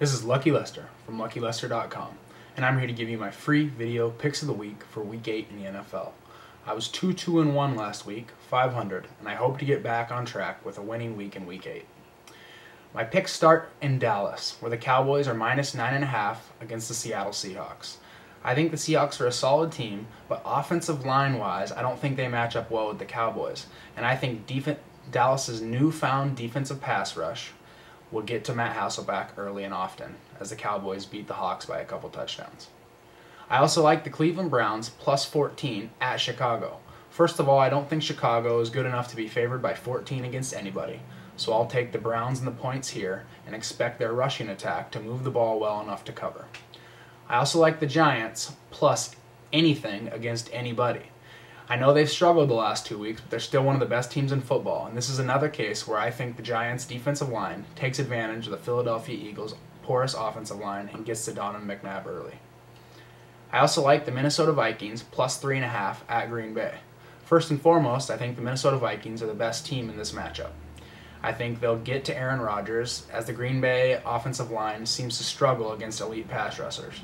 This is Lucky Lester from LuckyLester.com, and I'm here to give you my free video picks of the week for Week 8 in the NFL. I was 2-2-1 last week, 500, and I hope to get back on track with a winning week in Week 8. My picks start in Dallas, where the Cowboys are minus 9.5 against the Seattle Seahawks. I think the Seahawks are a solid team, but offensive line-wise, I don't think they match up well with the Cowboys, and I think Dallas's newfound defensive pass rush will get to Matt Hasselbeck early and often, as the Cowboys beat the Hawks by a couple touchdowns. I also like the Cleveland Browns plus 14 at Chicago. First of all, I don't think Chicago is good enough to be favored by 14 against anybody, so I'll take the Browns and the points here and expect their rushing attack to move the ball well enough to cover. I also like the Giants plus anything against anybody. I know they've struggled the last 2 weeks, but they're still one of the best teams in football, and this is another case where I think the Giants' defensive line takes advantage of the Philadelphia Eagles' porous offensive line and gets to Donovan McNabb early. I also like the Minnesota Vikings plus 3.5 at Green Bay. First and foremost, I think the Minnesota Vikings are the best team in this matchup. I think they'll get to Aaron Rodgers, as the Green Bay offensive line seems to struggle against elite pass rushers.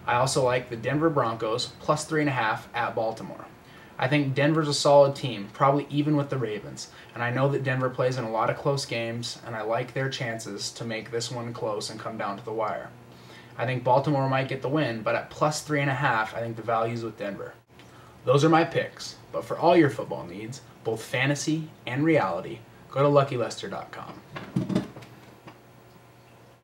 I also like the Denver Broncos plus 3.5 at Baltimore. I think Denver's a solid team, probably even with the Ravens, and I know that Denver plays in a lot of close games, and I like their chances to make this one close and come down to the wire. I think Baltimore might get the win, but at plus 3.5, I think the value's with Denver. Those are my picks, but for all your football needs, both fantasy and reality, go to LuckyLester.com.